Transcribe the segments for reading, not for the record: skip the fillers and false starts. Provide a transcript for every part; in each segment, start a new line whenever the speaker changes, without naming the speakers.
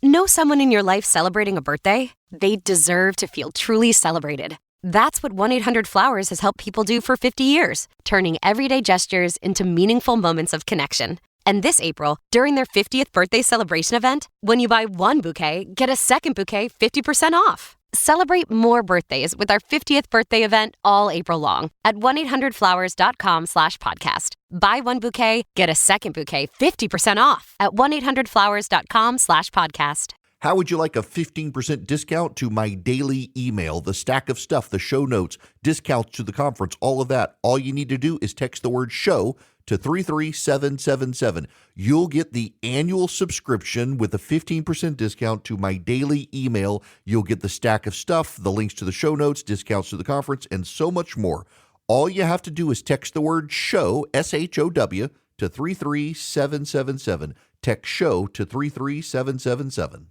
Know someone in your life celebrating a birthday? They deserve to feel truly celebrated. That's what 1-800-Flowers has helped people do for 50 years, turning everyday gestures into meaningful moments of connection. And this April, during their 50th birthday celebration event, when you buy one bouquet, get a second bouquet 50% off. Celebrate more birthdays with our 50th birthday event all April long at 1-800-Flowers.com/podcast. Buy one bouquet, get a second bouquet 50% off at 1-800-Flowers.com/podcast.
How would you like a 15% discount to my daily email, the stack of stuff, the show notes, discounts to the conference, all of that? All you need to do is text the word show to 33777. You'll get the annual subscription with a 15% discount to my daily email. You'll get the stack of stuff, the links to the show notes, discounts to the conference, and so much more. All you have to do is text the word show, SHOW, to 33777. Text show to 33777.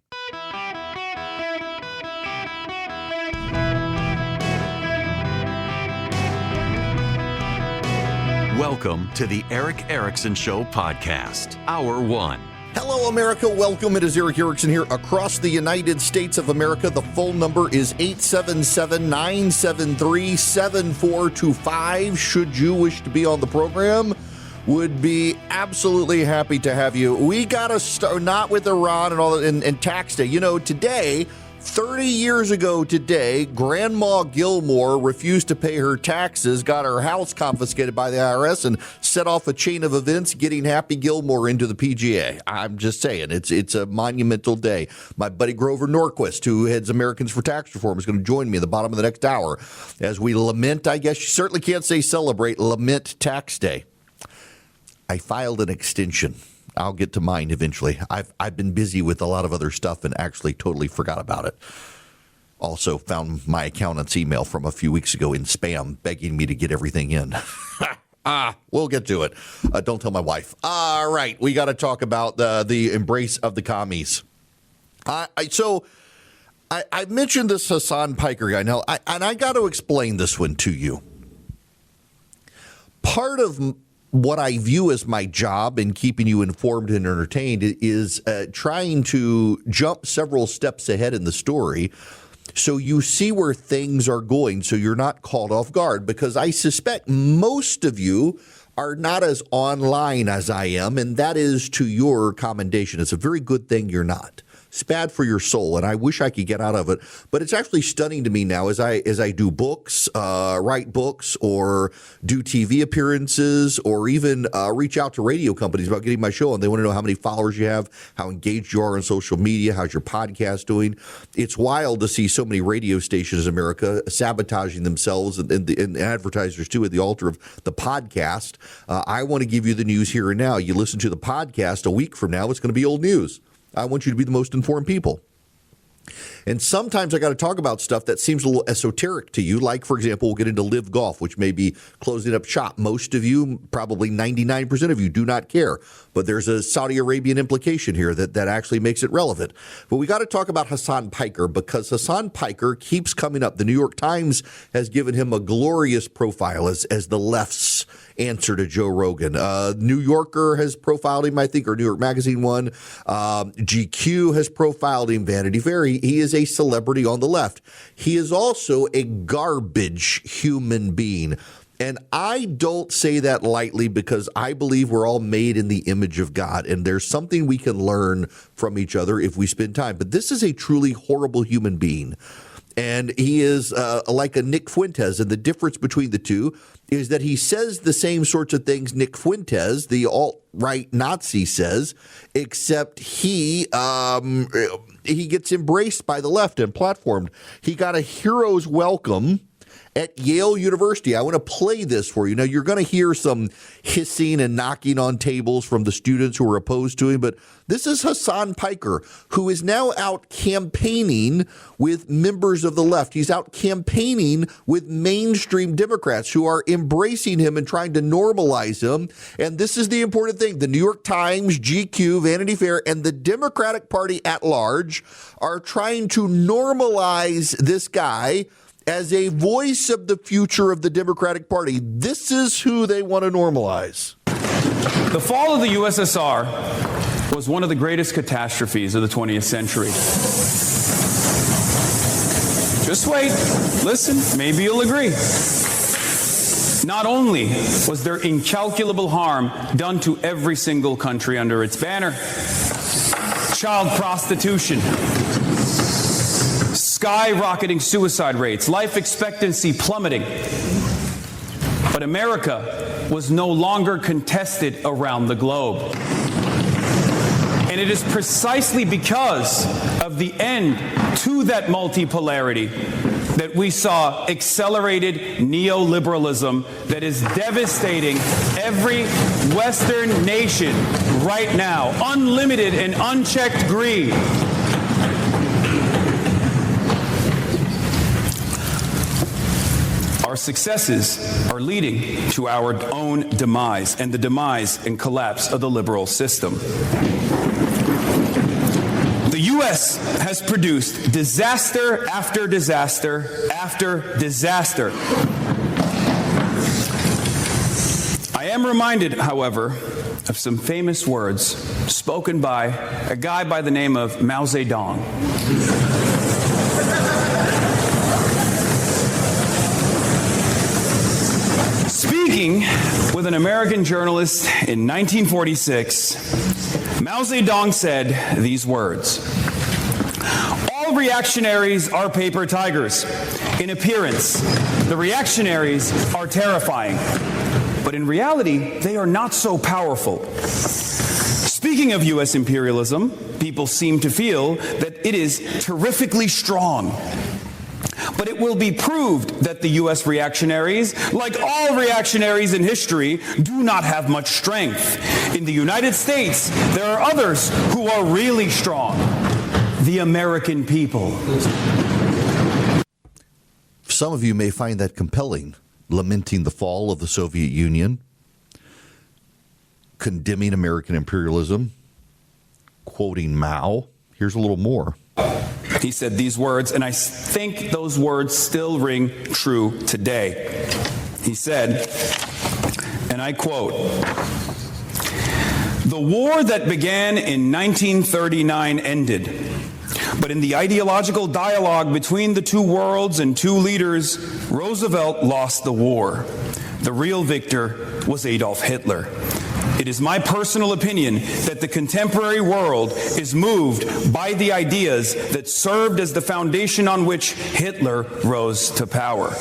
Welcome to the Eric Erickson Show podcast, Hour 1.
Hello, America. Welcome. It is Eric Erickson here across the United States of America. The phone number is 877-973-7425. Should you wish to be on the program, would be absolutely happy to have you. We got to start, not with Iran and all that, and tax day. You know, today, 30 years ago today, Grandma Gilmore refused to pay her taxes, got her house confiscated by the IRS, and set off a chain of events getting Happy Gilmore into the PGA. I'm just saying, it's a monumental day. My buddy Grover Norquist, who heads Americans for Tax Reform, is going to join me in the bottom of the next hour as we lament, I guess you certainly can't say celebrate, lament tax day. I filed an extension. I'll get to mine eventually. I've been busy with a lot of other stuff and actually totally forgot about it. Also found my accountant's email from a few weeks ago in spam begging me to get everything in. We'll get to it. Don't tell my wife. All right, we got to talk about the embrace of the commies. I mentioned this Hassan Piker guy. Now, I got to explain this one to you. Part of what I view as my job in keeping you informed and entertained is trying to jump several steps ahead in the story so you see where things are going so you're not caught off guard, because I suspect most of you are not as online as I am, and that is to your commendation. It's a very good thing you're not. It's bad for your soul, and I wish I could get out of it. But it's actually stunning to me now as I do books, write books, or do TV appearances, or even reach out to radio companies about getting my show on. They want to know how many followers you have, how engaged you are on social media, how's your podcast doing. It's wild to see so many radio stations in America sabotaging themselves and advertisers too at the altar of the podcast. I want to give you the news here and now. You listen to the podcast a week from now, it's going to be old news. I want you to be the most informed people. And sometimes I got to talk about stuff that seems a little esoteric to you. Like, for example, we'll get into Live Golf, which may be closing up shop. Most of you, probably 99% of you, do not care. But there's a Saudi Arabian implication here that actually makes it relevant. But we got to talk about Hassan Piker, because Hassan Piker keeps coming up. The New York Times has given him a glorious profile as the left's answer to Joe Rogan. New Yorker has profiled him, I think, or New York Magazine one. GQ has profiled him, Vanity Fair. He is a celebrity on the left. He is also a garbage human being. And I don't say that lightly, because I believe we're all made in the image of God, and there's something we can learn from each other if we spend time. But this is a truly horrible human being. And he is like a Nick Fuentes. And the difference between the two is that he says the same sorts of things Nick Fuentes, the alt-right Nazi, says, except he gets embraced by the left and platformed. He got a hero's welcome at Yale University. I want to play this for you. Now, you're going to hear some hissing and knocking on tables from the students who are opposed to him, but this is Hassan Piker, who is now out campaigning with members of the left. He's out campaigning with mainstream Democrats who are embracing him and trying to normalize him. And this is the important thing. The New York Times, GQ, Vanity Fair, and the Democratic Party at large are trying to normalize this guy as a voice of the future of the Democratic Party. This is who they want to normalize.
The fall of the USSR was one of the greatest catastrophes of the 20th century. Just wait, listen, maybe you'll agree. Not only was there incalculable harm done to every single country under its banner, child prostitution, skyrocketing suicide rates, life expectancy plummeting, but America was no longer contested around the globe. And it is precisely because of the end to that multipolarity that we saw accelerated neoliberalism that is devastating every Western nation right now. Unlimited and unchecked greed. Our successes are leading to our own demise and the demise and collapse of the liberal system. The U.S. has produced disaster after disaster after disaster. I am reminded, however, of some famous words spoken by a guy by the name of Mao Zedong. Speaking with an American journalist in 1946, Mao Zedong said these words: "All reactionaries are paper tigers. In appearance, the reactionaries are terrifying. But in reality, they are not so powerful." Speaking of U.S. imperialism, people seem to feel that it is terrifically strong. But it will be proved that the U.S. reactionaries, like all reactionaries in history, do not have much strength. In the United States, there are others who are really strong. The American people.
Some of you may find that compelling, lamenting the fall of the Soviet Union, condemning American imperialism, quoting Mao. Here's a little more.
He said these words, and I think those words still ring true today. He said, and I quote, "The war that began in 1939 ended, but in the ideological dialogue between the two worlds and two leaders, Roosevelt lost the war. The real victor was Adolf Hitler. It is my personal opinion that the contemporary world is moved by the ideas that served as the foundation on which Hitler rose to power."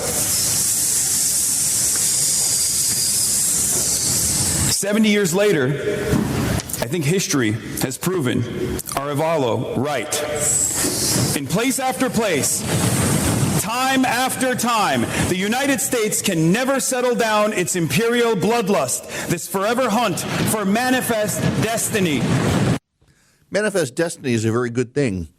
70 years later, I think history has proven Arevalo right. In place after place, time after time, the United States can never settle down its imperial bloodlust, this forever hunt for manifest destiny.
Manifest destiny is a very good thing.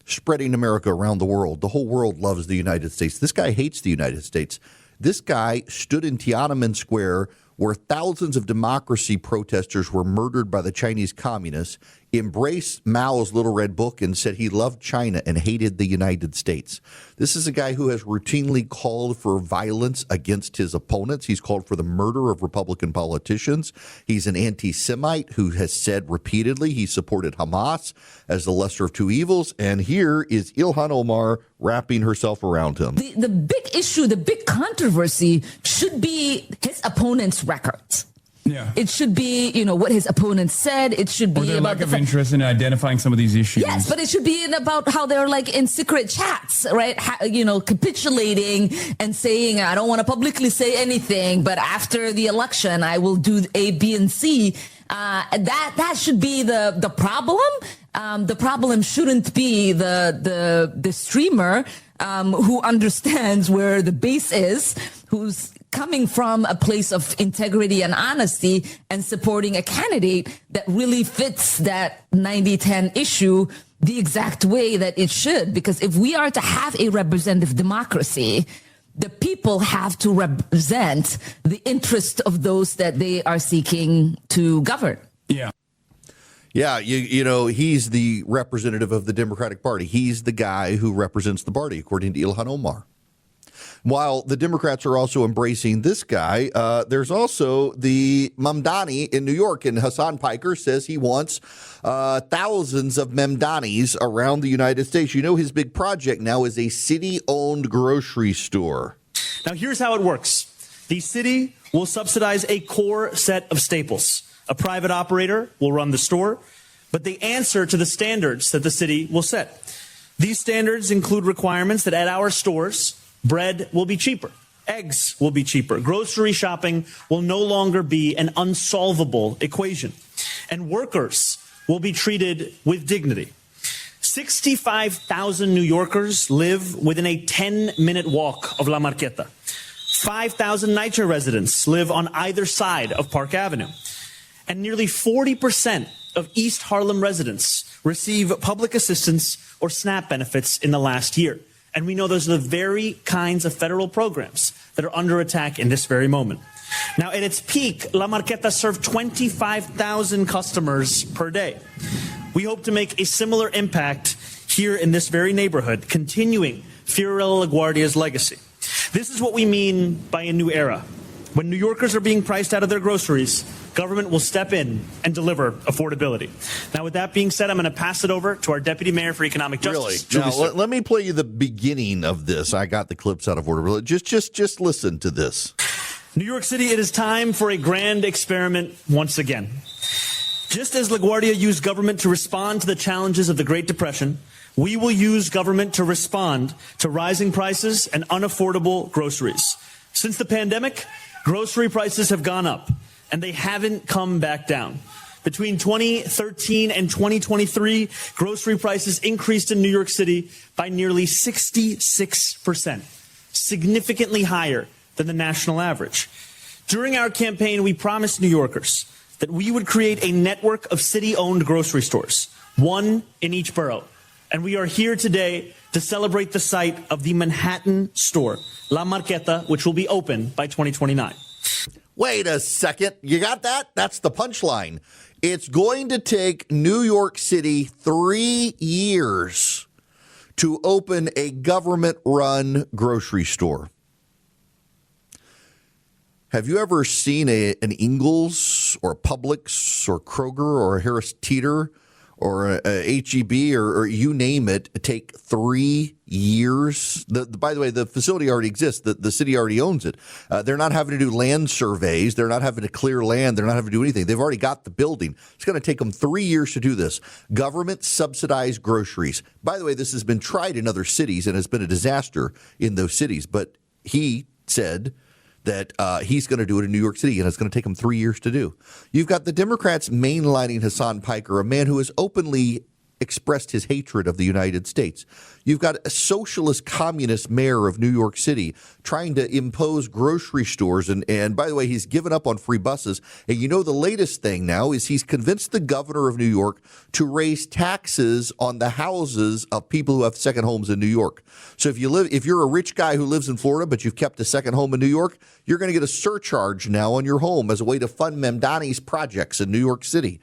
Spreading America around the world. The whole world loves the United States. This guy hates the United States. This guy stood in Tiananmen Square where thousands of democracy protesters were murdered by the Chinese communists, embraced Mao's Little Red Book and said he loved China and hated the United States. This is a guy who has routinely called for violence against his opponents. He's called for the murder of Republican politicians. He's an anti-Semite who has said repeatedly he supported Hamas as the lesser of two evils. And here is Ilhan Omar wrapping herself around him.
The big issue, the big controversy should be his opponent's records.
Yeah.
It should be, what his opponent said. It should be
or their
about
lack of interest in identifying some of these issues.
Yes, but it should be about how they're like in secret chats, right? Capitulating and saying, I don't want to publicly say anything, but after the election, I will do A, B, and C. That should be the problem. The problem shouldn't be the streamer who understands where the base is, who's coming from a place of integrity and honesty and supporting a candidate that really fits that 90-10 issue the exact way that it should. Because if we are to have a representative democracy, the people have to represent the interest of those that they are seeking to govern.
Yeah.
Yeah, he's the representative of the Democratic Party. He's the guy who represents the party, according to Ilhan Omar. While the Democrats are also embracing this guy, there's also the Mamdani in New York, and Hassan Piker says he wants thousands of Mamdanis around the United States. You know, his big project now is a city-owned grocery store.
Now, here's how it works. The city will subsidize a core set of staples. A private operator will run the store, but they answer to the standards that the city will set. These standards include requirements that at our stores, bread will be cheaper, eggs will be cheaper, grocery shopping will no longer be an unsolvable equation, and workers will be treated with dignity. 65,000 New Yorkers live within a 10-minute walk of La Marqueta. 5,000 NYCHA residents live on either side of Park Avenue. And nearly 40% of East Harlem residents receive public assistance or SNAP benefits in the last year. And we know those are the very kinds of federal programs that are under attack in this very moment. Now, at its peak, La Marqueta served 25,000 customers per day. We hope to make a similar impact here in this very neighborhood, continuing Fiorella LaGuardia's legacy. This is what we mean by a new era. When New Yorkers are being priced out of their groceries, government will step in and deliver affordability. Now, with that being said, I'm going to pass it over to our Deputy Mayor for Economic Justice.
Really? Now, let me play you the beginning of this. I got the clips out of order. Just listen to this.
New York City, it is time for a grand experiment once again. Just as LaGuardia used government to respond to the challenges of the Great Depression, we will use government to respond to rising prices and unaffordable groceries. Since the pandemic, grocery prices have gone up, and they haven't come back down. Between 2013 and 2023, grocery prices increased in New York City by nearly 66%, significantly higher than the national average. During our campaign, we promised New Yorkers that we would create a network of city-owned grocery stores, one in each borough. And we are here today to celebrate the site of the Manhattan store, La Marqueta, which will be open by 2029.
Wait a second. You got that? That's the punchline. It's going to take New York City 3 years to open a government-run grocery store. Have you ever seen an Ingles or a Publix or Kroger or a Harris Teeter or a H-E-B or you name it take 3 years? By the way, the facility already exists. The city already owns it. They're not having to do land surveys. They're not having to clear land. They're not having to do anything. They've already got the building. It's going to take them 3 years to do this. Government subsidized groceries. By the way, this has been tried in other cities and has been a disaster in those cities. But he said that he's going to do it in New York City, and it's going to take him 3 years to do. You've got the Democrats mainlining Hassan Piker, a man who has openly expressed his hatred of the United States. You've got a socialist communist mayor of New York City trying to impose grocery stores. And by the way, he's given up on free buses. And you know, the latest thing now is he's convinced the governor of New York to raise taxes on the houses of people who have second homes in New York. So if you're a rich guy who lives in Florida, but you've kept a second home in New York, you're going to get a surcharge now on your home as a way to fund Mamdani's projects in New York City.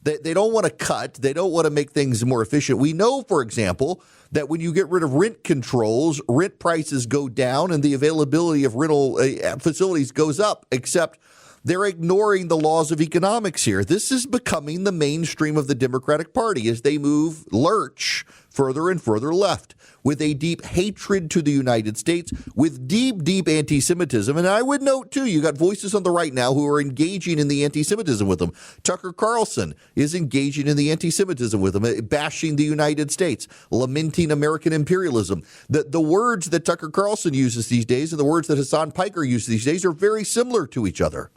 They don't want to cut. They don't want to make things more efficient. We know, for example, that when you get rid of rent controls, rent prices go down and the availability of rental facilities goes up, except they're ignoring the laws of economics here. This is becoming the mainstream of the Democratic Party as they lurch further and further left with a deep hatred to the United States, with deep, deep anti-Semitism. And I would note, too, you got voices on the right now who are engaging in the anti-Semitism with them. Tucker Carlson is engaging in the anti-Semitism with them, bashing the United States, lamenting American imperialism. The words that Tucker Carlson uses these days and the words that Hassan Piker uses these days are very similar to each other.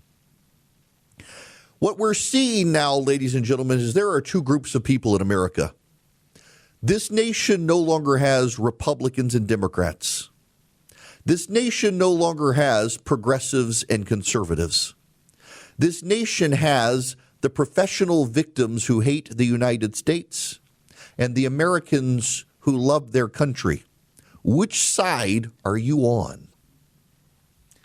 What we're seeing now, ladies and gentlemen, is there are two groups of people in America. This nation no longer has Republicans and Democrats. This nation no longer has progressives and conservatives. This nation has the professional victims who hate the United States and the Americans who love their country. Which side are you on?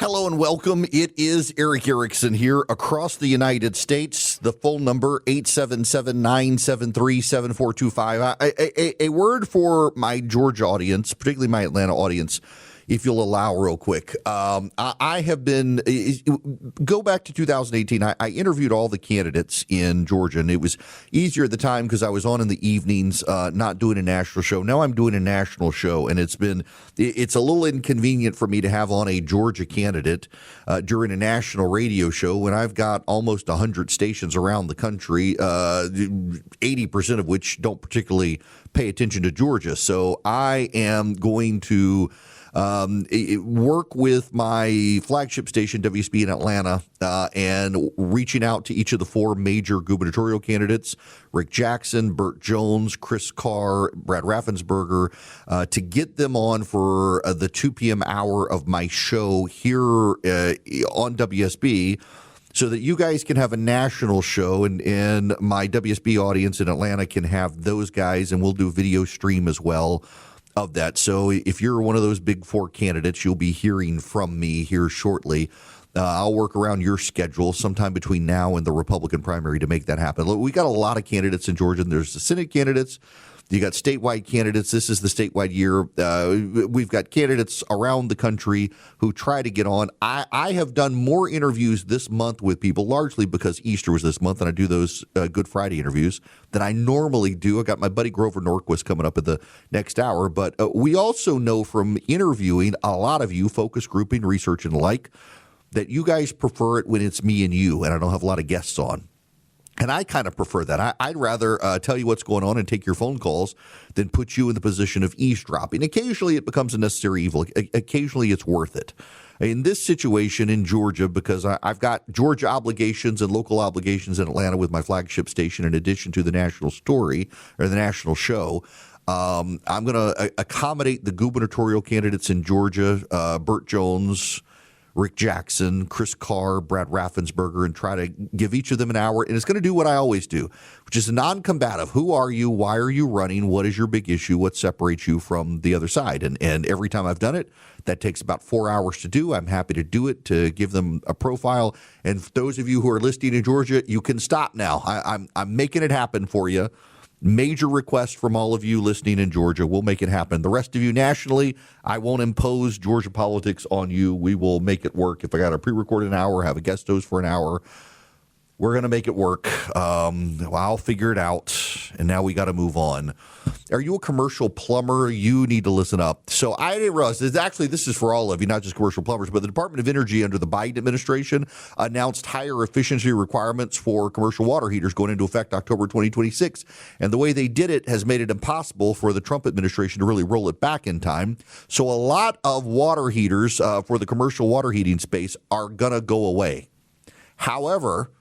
Hello and welcome. It is Eric Erickson here across the United States. The phone number 877-973-7425. A word for my Georgia audience, particularly my Atlanta audience, if you'll allow real quick. I have been, go back to 2018, I interviewed all the candidates in Georgia, and it was easier at the time because I was on in the evenings, not doing a national show. Now I'm doing a national show, and it's a little inconvenient for me to have on a Georgia candidate during a national radio show when I've got almost 100 stations around the country, 80% of which don't particularly pay attention to Georgia. So I am going to work with my flagship station, WSB in Atlanta, and reaching out to each of the four major gubernatorial candidates, Rick Jackson, Burt Jones, Chris Carr, Brad Raffensperger, to get them on for the 2 p.m. hour of my show here on WSB, so that you guys can have a national show, and my WSB audience in Atlanta can have those guys, and we'll do a video stream as well of that. So if you're one of those big four candidates, you'll be hearing from me here shortly. I'll work around your schedule sometime between now and the Republican primary to make that happen. Look, we got a lot of candidates in Georgia. There's the Senate candidates. You got statewide candidates. This is the statewide year. We've got candidates around the country who try to get on. I have done more interviews this month with people, largely because Easter was this month, and I do those Good Friday interviews than I normally do. I got my buddy Grover Norquist coming up in the next hour. But we also know from interviewing a lot of you, focus grouping, research, and the like, that you guys prefer it when it's me and you, and I don't have a lot of guests on. And I kind of prefer that. I'd rather tell you what's going on and take your phone calls than put you in the position of eavesdropping. Occasionally it becomes a necessary evil. Occasionally it's worth it. In this situation in Georgia, because I've got Georgia obligations and local obligations in Atlanta with my flagship station, in addition to the national story or the national show, I'm going to accommodate the gubernatorial candidates in Georgia, Burt Jones, Rick Jackson, Chris Carr, Brad Raffensperger, and try to give each of them an hour. And it's going to do what I always do, which is non-combative. Who are you? Why are you running? What is your big issue? What separates you from the other side? And every time I've done it, that takes about 4 hours to do. I'm happy to do it, to give them a profile. And for those of you who are listening in Georgia, you can stop now. I'm making it happen for you. Major request from all of you listening in Georgia. We'll make it happen. The rest of you nationally, I won't impose Georgia politics on you. We will make it work. If I got to pre-record an hour, have a guest host for an hour, we're going to make it work. I'll figure it out. And now we got to move on. Are you a commercial plumber? You need to listen up. So I didn't realize this is for all of you, not just commercial plumbers, but the Department of Energy under the Biden administration announced higher efficiency requirements for commercial water heaters going into effect October 2026. And the way they did it has made it impossible for the Trump administration to really roll it back in time. So a lot of water heaters for the commercial water heating space are going to go away. However,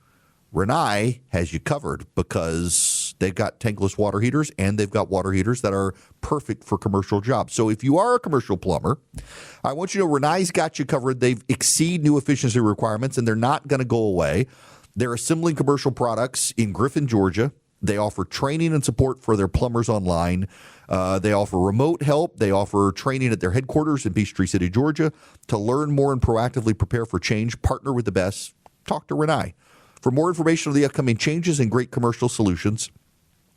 Rinnai has you covered because they've got tankless water heaters and they've got water heaters that are perfect for commercial jobs. So if you are a commercial plumber, I want you to know Rinnai's got you covered. They exceed new efficiency requirements and they're not going to go away. They're assembling commercial products in Griffin, Georgia. They offer training and support for their plumbers online. They offer remote help. They offer training at their headquarters in Peachtree City, Georgia. To learn more and proactively prepare for change, partner with the best. Talk to Rinnai. For more information on the upcoming changes and great commercial solutions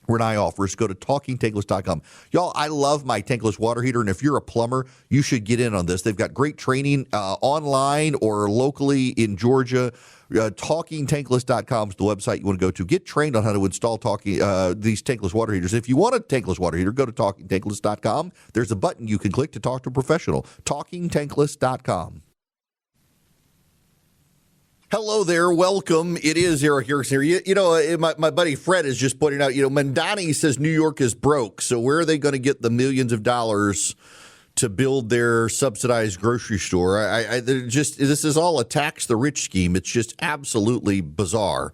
Rinnai offers, go to TalkingTankless.com. Y'all, I love my tankless water heater, and if you're a plumber, you should get in on this. They've got great training online or locally in Georgia. TalkingTankless.com is the website you want to go to. Get trained on how to install these tankless water heaters. If you want a tankless water heater, go to TalkingTankless.com. There's a button you can click to talk to a professional. TalkingTankless.com. Hello there. Welcome. It is Eric Erickson here. You know, my buddy Fred is just pointing out, Mandani says New York is broke. So where are they going to get the millions of dollars to build their subsidized grocery store? This is all a tax the rich scheme. It's just absolutely bizarre.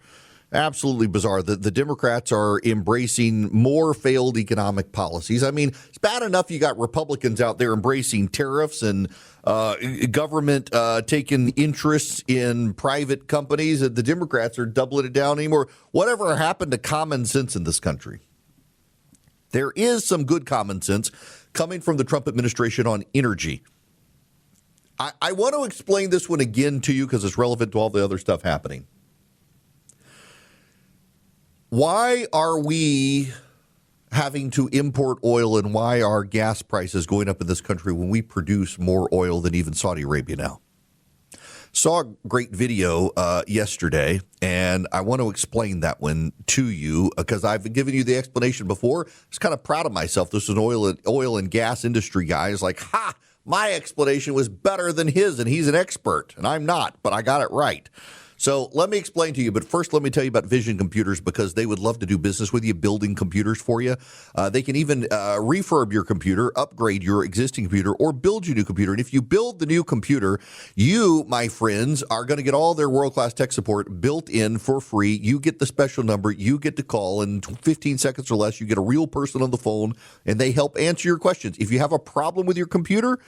Absolutely bizarre. The Democrats are embracing more failed economic policies. I mean, it's bad enough you got Republicans out there embracing tariffs and government taking interests in private companies. The Democrats are doubling it down anymore. Whatever happened to common sense in this country? There is some good common sense coming from the Trump administration on energy. I want to explain this one again to you because it's relevant to all the other stuff happening. Why are we, having to import oil and why are gas prices going up in this country when we produce more oil than even Saudi Arabia now. Saw a great video yesterday, and I want to explain that one to you because I've given you the explanation before. I was kind of proud of myself. This is an oil and gas industry guy. It's like, ha, my explanation was better than his, and he's an expert, and I'm not, but I got it right. So let me explain to you, but first let me tell you about Vision Computers because they would love to do business with you, building computers for you. They can even refurb your computer, upgrade your existing computer, or build your new computer. And if you build the new computer, you, my friends, are going to get all their world-class tech support built in for free. You get the special number. You get to call in 15 seconds or less. You get a real person on the phone, and they help answer your questions. If you have a problem with your computer,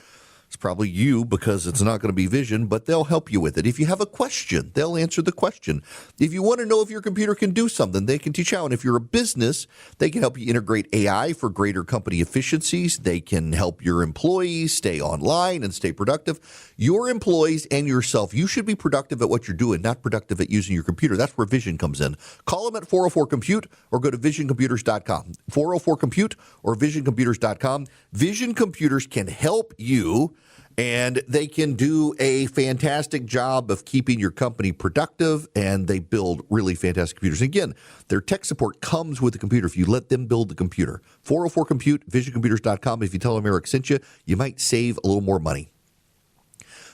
it's probably you because it's not going to be Vision, but they'll help you with it. If you have a question, they'll answer the question. If you want to know if your computer can do something, they can teach you how. And if you're a business, they can help you integrate AI for greater company efficiencies. They can help your employees stay online and stay productive. Your employees and yourself, you should be productive at what you're doing, not productive at using your computer. That's where Vision comes in. Call them at 404-COMPUTE or go to visioncomputers.com. 404-COMPUTE or visioncomputers.com. Vision Computers can help you, and they can do a fantastic job of keeping your company productive, and they build really fantastic computers. Again, their tech support comes with the computer if you let them build the computer. 404-COMPUTE, visioncomputers.com. If you tell them Eric sent you, you might save a little more money.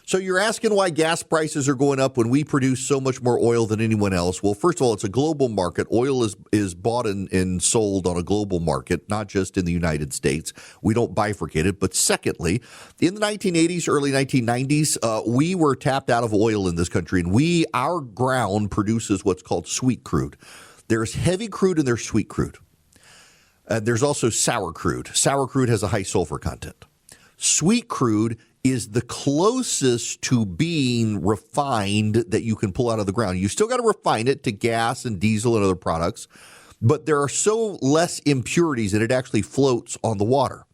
So you're asking why gas prices are going up when we produce so much more oil than anyone else. Well, first of all, it's a global market. Oil is bought and sold on a global market, not just in the United States. We don't bifurcate it. But secondly, in the 1980s, early 1990s, we were tapped out of oil in this country, and our ground produces what's called sweet crude. There's heavy crude and there's sweet crude. There's also sour crude. Sour crude has a high sulfur content. Sweet crude is the closest to being refined that you can pull out of the ground. You still got to refine it to gas and diesel and other products, but there are so less impurities that it actually floats on the water.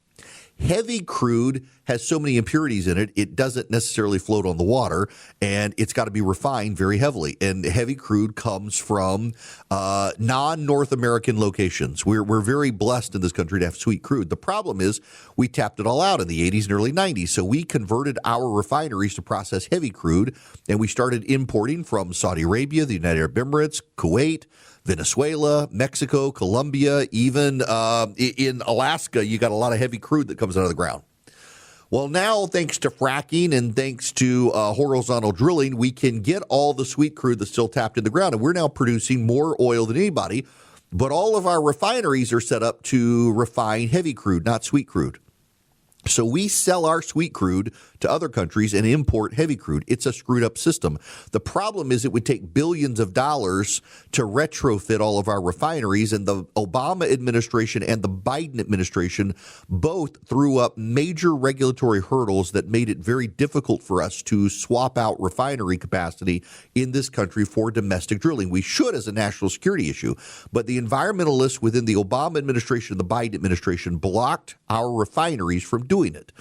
Heavy crude has so many impurities in it, it doesn't necessarily float on the water, and it's got to be refined very heavily. And heavy crude comes from non-North American locations. We're very blessed in this country to have sweet crude. The problem is we tapped it all out in the 80s and early 90s, so we converted our refineries to process heavy crude, and we started importing from Saudi Arabia, the United Arab Emirates, Kuwait, Venezuela, Mexico, Colombia, even in Alaska, you got a lot of heavy crude that comes out of the ground. Well, now, thanks to fracking and thanks to horizontal drilling, we can get all the sweet crude that's still tapped in the ground, and we're now producing more oil than anybody, but all of our refineries are set up to refine heavy crude, not sweet crude. So we sell our sweet crude to other countries and import heavy crude. It's a screwed up system. The problem is it would take billions of dollars to retrofit all of our refineries, and the Obama administration and the Biden administration both threw up major regulatory hurdles that made it very difficult for us to swap out refinery capacity in this country for domestic drilling. We should as a national security issue, but the environmentalists within the Obama administration and the Biden administration blocked our refineries from doing it.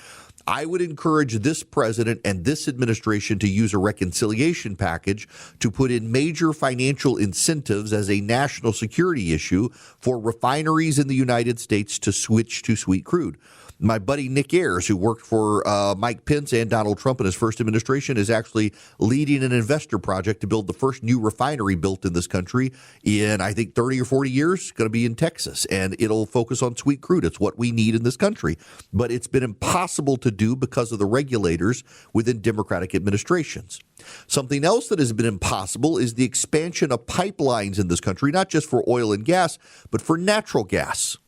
I would encourage this president and this administration to use a reconciliation package to put in major financial incentives as a national security issue for refineries in the United States to switch to sweet crude. My buddy Nick Ayers, who worked for Mike Pence and Donald Trump in his first administration, is actually leading an investor project to build the first new refinery built in this country in, I think, 30 or 40 years. It's going to be in Texas, and it'll focus on sweet crude. It's what we need in this country. But it's been impossible to do because of the regulators within Democratic administrations. Something else that has been impossible is the expansion of pipelines in this country, not just for oil and gas, but for natural gas.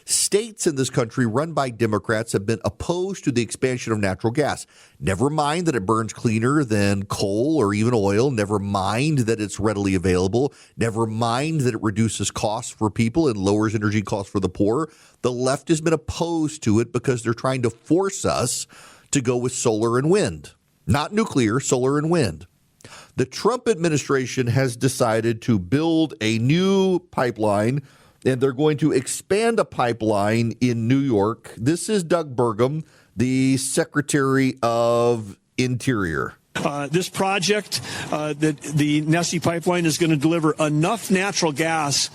States in this country run by Democrats have been opposed to the expansion of natural gas. Never mind that it burns cleaner than coal or even oil. Never mind that it's readily available. Never mind that it reduces costs for people and lowers energy costs for the poor. The left has been opposed to it because they're trying to force us to go with solar and wind. Not nuclear, solar and wind. The Trump administration has decided to build a new pipeline, and they're going to expand a pipeline in New York. This is Doug Burgum, the Secretary of Interior.
This project, the Nessie pipeline, is going to deliver enough natural gas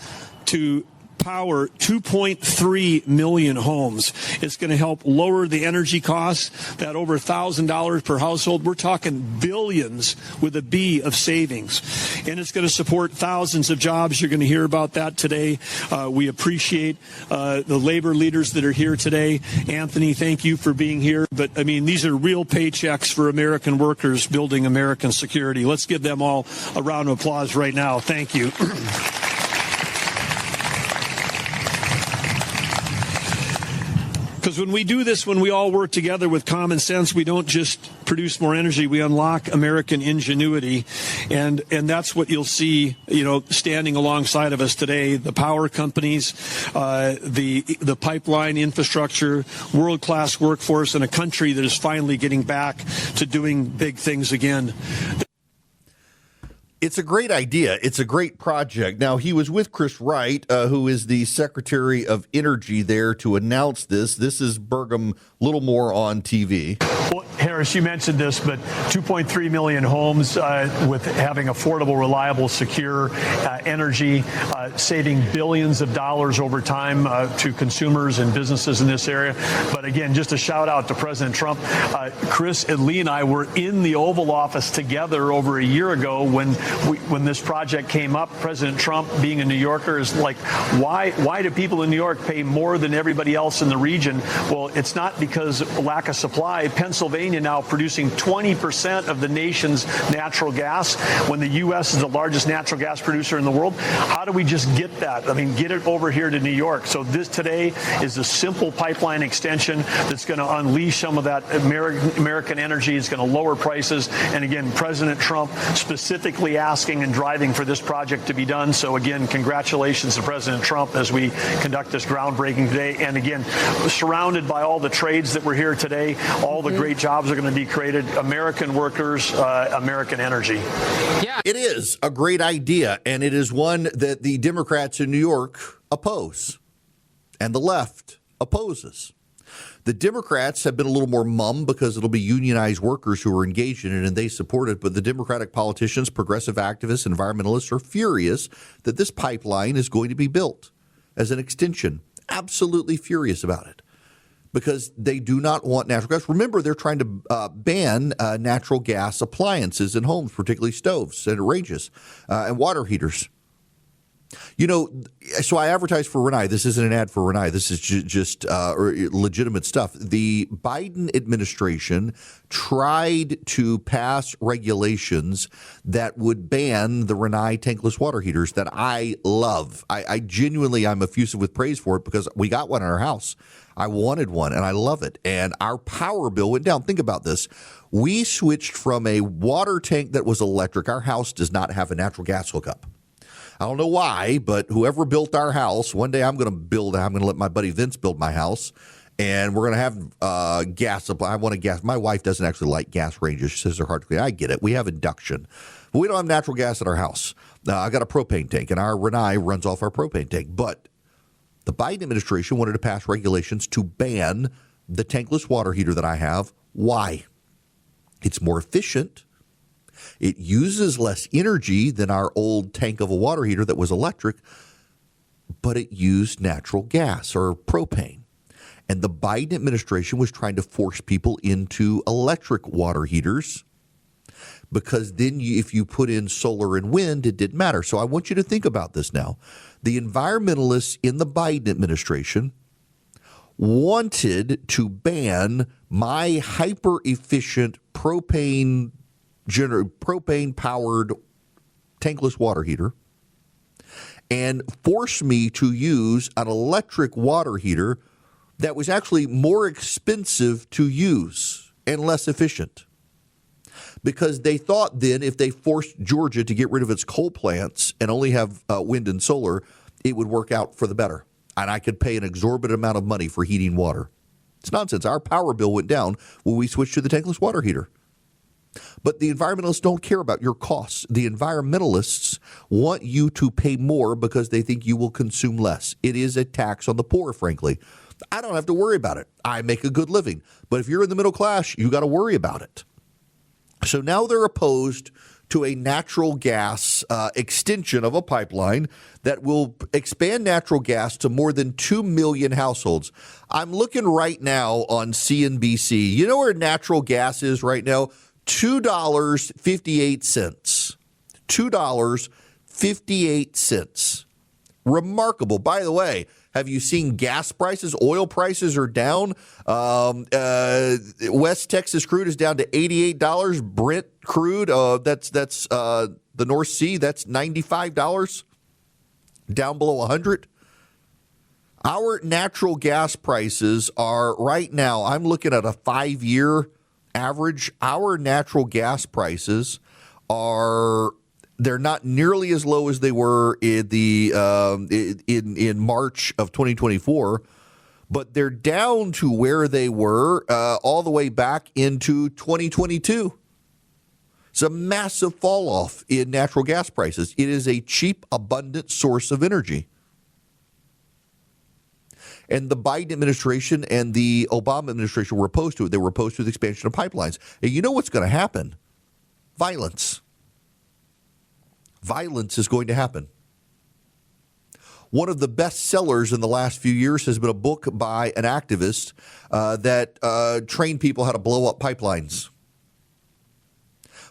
to power 2.3 million homes. It's going to help lower the energy costs, that over $1,000 per household. We're talking billions with a B of savings. And it's going to support thousands of jobs. You're going to hear about that today. We appreciate the labor leaders that are here today. Anthony, thank you for being here. But, I mean, these are real paychecks for American workers building American security. Let's give them all a round of applause right now. Thank you. Because when we do this, when we all work together with common sense, we don't just produce more energy, we unlock American ingenuity. And that's what you'll see, standing alongside of us today, the power companies, the pipeline infrastructure, world-class workforce, and a country that is finally getting back to doing big things again.
It's a great idea. It's a great project. Now, he was with Chris Wright, who is the Secretary of Energy there to announce this. This is Burgum, a little more on TV.
Well, Harris, you mentioned this, but 2.3 million homes with having affordable, reliable, secure energy, saving billions of dollars over time to consumers and businesses in this area. But again, just a shout out to President Trump. Chris and Lee and I were in the Oval Office together over a year ago when this project came up. President Trump, being a New Yorker, is like, why do people in New York pay more than everybody else in the region? Well, it's not because of lack of supply. Pennsylvania now producing 20% of the nation's natural gas, when the U.S. is the largest natural gas producer in the world. How do we just get that? I mean, get it over here to New York. So this today is a simple pipeline extension that's going to unleash some of that American energy. It's going to lower prices. And again, President Trump specifically asking and driving for this project to be done. So again, congratulations to President Trump as we conduct this groundbreaking today. And again, surrounded by all the trades that were here today, all the great jobs are going to be created. American workers, American energy.
Yeah, it is a great idea, and it is one that the Democrats in New York oppose, and the left opposes. The Democrats have been a little more mum because it'll be unionized workers who are engaged in it, and they support it. But the Democratic politicians, progressive activists, environmentalists are furious that this pipeline is going to be built as an extension. Absolutely furious about it because they do not want natural gas. Remember, they're trying to ban natural gas appliances in homes, particularly stoves and ranges and water heaters. So I advertised for Renai. This isn't an ad for Renai. This is just legitimate stuff. The Biden administration tried to pass regulations that would ban the Renai tankless water heaters that I love. I genuinely, I'm effusive with praise for it because we got one in our house. I wanted one, and I love it. And our power bill went down. Think about this. We switched from a water tank that was electric. Our house does not have a natural gas hookup. I don't know why, but whoever built our house, one day I'm going to let my buddy Vince build my house, and we're going to have gas supply. I want a gas. My wife doesn't actually like gas ranges. She says they're hard to clean. I get it. We have induction, but we don't have natural gas at our house. I got a propane tank, and our Renai runs off our propane tank. But the Biden administration wanted to pass regulations to ban the tankless water heater that I have. Why? It's more efficient. It uses less energy than our old tank of a water heater that was electric, but it used natural gas or propane. And the Biden administration was trying to force people into electric water heaters because then if you put in solar and wind, it didn't matter. So I want you to think about this now. The environmentalists in the Biden administration wanted to ban my hyper-efficient propane-powered tankless water heater and force me to use an electric water heater that was actually more expensive to use and less efficient. Because they thought then if they forced Georgia to get rid of its coal plants and only have wind and solar, it would work out for the better. And I could pay an exorbitant amount of money for heating water. It's nonsense. Our power bill went down when we switched to the tankless water heater. But the environmentalists don't care about your costs. The environmentalists want you to pay more because they think you will consume less. It is a tax on the poor, frankly. I don't have to worry about it. I make a good living. But if you're in the middle class, you got to worry about it. So now they're opposed to a natural gas extension of a pipeline that will expand natural gas to more than 2 million households. I'm looking right now on CNBC. You know where natural gas is right now? $2.58. $2.58. Remarkable. By the way, have you seen gas prices? Oil prices are down. West Texas crude is down to $88. Brent crude, that's the North Sea, that's $95, down below 100. Our natural gas prices are right now, I'm looking at a 5-year average. Our natural gas prices they're not nearly as low as they were in the in March of 2024, but they're down to where they were all the way back into 2022. It's a massive fall off in natural gas prices. It is a cheap, abundant source of energy. And the Biden administration and the Obama administration were opposed to it. They were opposed to the expansion of pipelines. And you know what's going to happen? Violence. Violence is going to happen. One of the best sellers in the last few years has been a book by an activist that trained people how to blow up pipelines.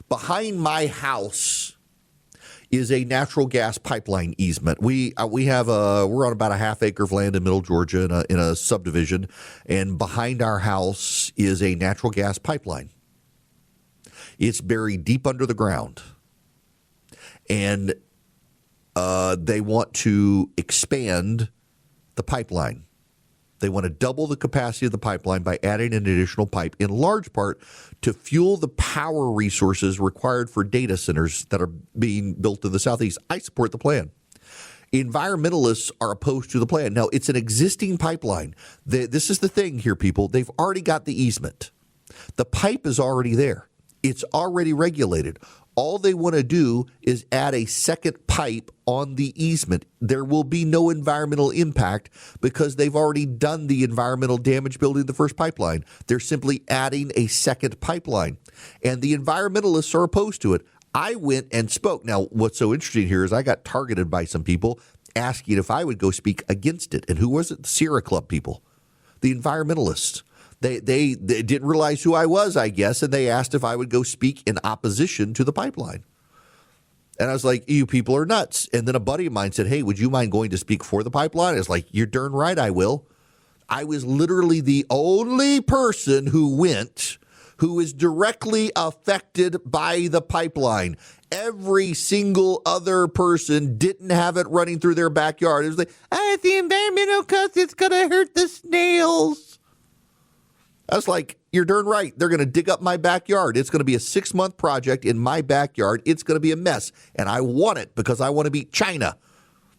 Behind my house is a natural gas pipeline easement. We're on about a half acre of land in Middle Georgia in a subdivision, and behind our house is a natural gas pipeline. It's buried deep under the ground. And they want to expand the pipeline. They want to double the capacity of the pipeline by adding an additional pipe, in large part to fuel the power resources required for data centers that are being built in the Southeast. I support the plan. Environmentalists are opposed to the plan. Now, it's an existing pipeline. This is the thing here, people. They've already got the easement. The pipe is already there. It's already regulated. All they want to do is add a second pipe on the easement. There will be no environmental impact because they've already done the environmental damage building the first pipeline. They're simply adding a second pipeline. And the environmentalists are opposed to it. I went and spoke. Now, what's so interesting here is I got targeted by some people asking if I would go speak against it. And who was it? The Sierra Club people, the environmentalists. They didn't realize who I was, I guess, and they asked if I would go speak in opposition to the pipeline. And I was like, you people are nuts. And then a buddy of mine said, hey, would you mind going to speak for the pipeline? I was like, you're darn right I will. I was literally the only person who went who is directly affected by the pipeline. Every single other person didn't have it running through their backyard. It was like, it's the environmental cost, it's going to hurt the snails. I was like, you're darn right. They're going to dig up my backyard. It's going to be a 6-month project in my backyard. It's going to be a mess. And I want it because I want to beat China.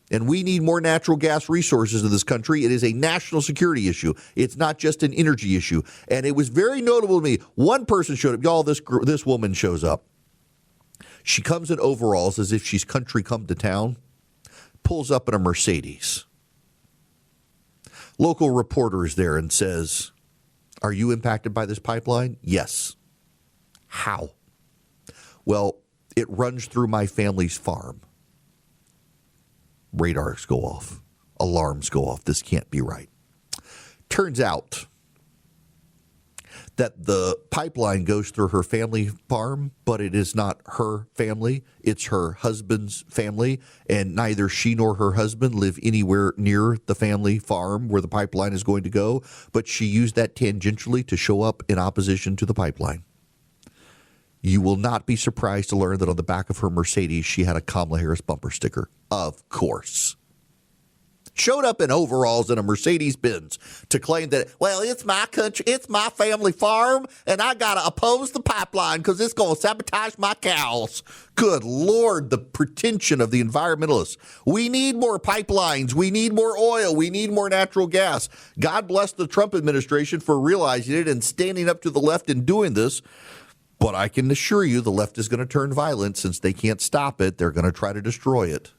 And we need more natural gas resources in this country. It is a national security issue. It's not just an energy issue. And it was very notable to me. One person showed up. Y'all, this woman shows up. She comes in overalls as if she's country come to town, pulls up in a Mercedes. Local reporter is there and says, are you impacted by this pipeline? Yes. How? Well, it runs through my family's farm. Radars go off. Alarms go off. This can't be right. Turns out that the pipeline goes through her family farm, but it is not her family. It's her husband's family, and neither she nor her husband live anywhere near the family farm where the pipeline is going to go, but she used that tangentially to show up in opposition to the pipeline. You will not be surprised to learn that on the back of her Mercedes, she had a Kamala Harris bumper sticker. Of course. Showed up in overalls in a Mercedes-Benz to claim that, well, it's my country, it's my family farm, and I got to oppose the pipeline because it's going to sabotage my cows. Good Lord, the pretension of the environmentalists. We need more pipelines. We need more oil. We need more natural gas. God bless the Trump administration for realizing it and standing up to the left and doing this. But I can assure you the left is going to turn violent since they can't stop it. They're going to try to destroy it.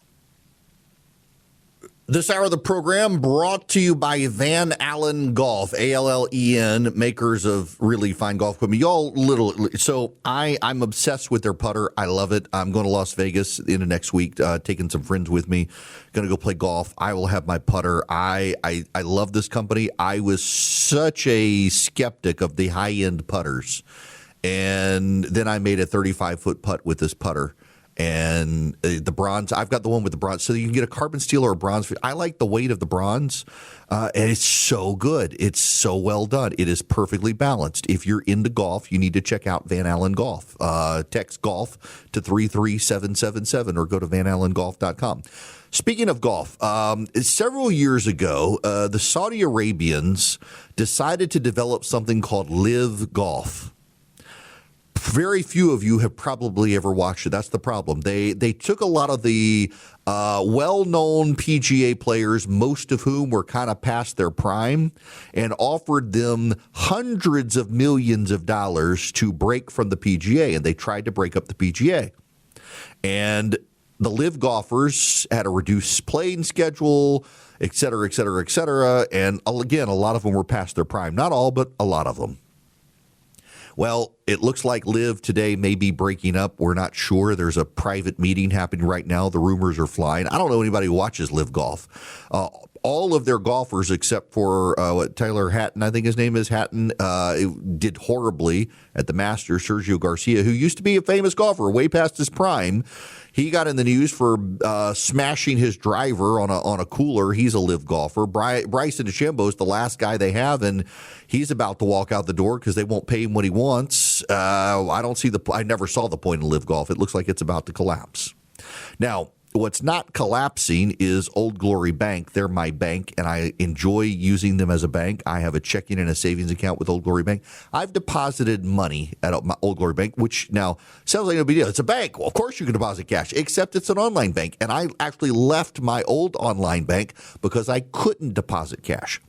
This hour of the program brought to you by Van Allen Golf, ALLEN, makers of really fine golf equipment. So I'm obsessed with their putter. I love it. I'm going to Las Vegas in the next week, taking some friends with me. Going to go play golf. I will have my putter. I love this company. I was such a skeptic of the high-end putters. And then I made a 35-foot putt with this putter. And the bronze, I've got the one with the bronze. So you can get a carbon steel or a bronze. I like the weight of the bronze, and it's so good. It's so well done. It is perfectly balanced. If you're into golf, you need to check out Van Allen Golf. Text golf to 33777 or go to vanallengolf.com. Speaking of golf, several years ago, the Saudi Arabians decided to develop something called Live Golf. Very few of you have probably ever watched it. That's the problem. They took a lot of the well-known PGA players, most of whom were kind of past their prime, and offered them hundreds of millions of dollars to break from the PGA, and they tried to break up the PGA. And the live golfers had a reduced playing schedule, et cetera, et cetera, et cetera. And again, a lot of them were past their prime. Not all, but a lot of them. Well, it looks like Live today may be breaking up. We're not sure. There's a private meeting happening right now. The rumors are flying. I don't know anybody who watches Live Golf. All of their golfers, except for Tyler Hatton, I think his name is Hatton, did horribly at the Masters. Sergio Garcia, who used to be a famous golfer, way past his prime, he got in the news for smashing his driver on a cooler. He's a live golfer. Bryson DeChambeau is the last guy they have, and he's about to walk out the door because they won't pay him what he wants. I never saw the point in live golf. It looks like it's about to collapse. Now, what's not collapsing is Old Glory Bank. They're my bank, and I enjoy using them as a bank. I have a checking and a savings account with Old Glory Bank. I've deposited money at Old Glory Bank, which now sounds like no big deal. It's a bank. Well, of course you can deposit cash, except it's an online bank. And I actually left my old online bank because I couldn't deposit cash.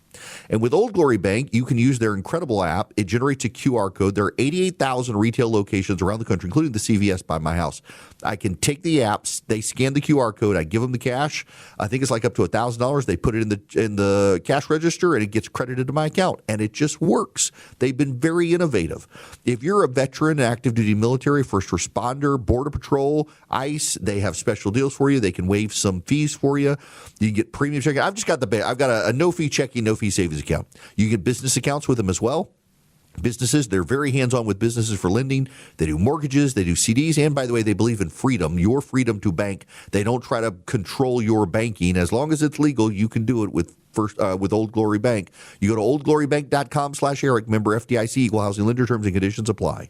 And with Old Glory Bank, you can use their incredible app. It generates a QR code. There are 88,000 retail locations around the country, including the CVS by my house. I can take the apps. They scan the QR code. I give them the cash. I think it's like up to $1,000. They put it in the cash register, and it gets credited to my account. And it just works. They've been very innovative. If you're a veteran, active duty military, first responder, Border Patrol, ICE, they have special deals for you. They can waive some fees for you. You can get premium checking. I've got a no-fee checking, no-fee savings account. You get business accounts with them as well. Businesses, they're very hands-on with businesses for lending. They do mortgages, they do CDs, and by the way, they believe in freedom, your freedom to bank. They don't try to control your banking. As long as it's legal, you can do it with Old Glory Bank. You go to oldglorybank.com/Eric, member FDIC, equal housing lender, terms and conditions apply.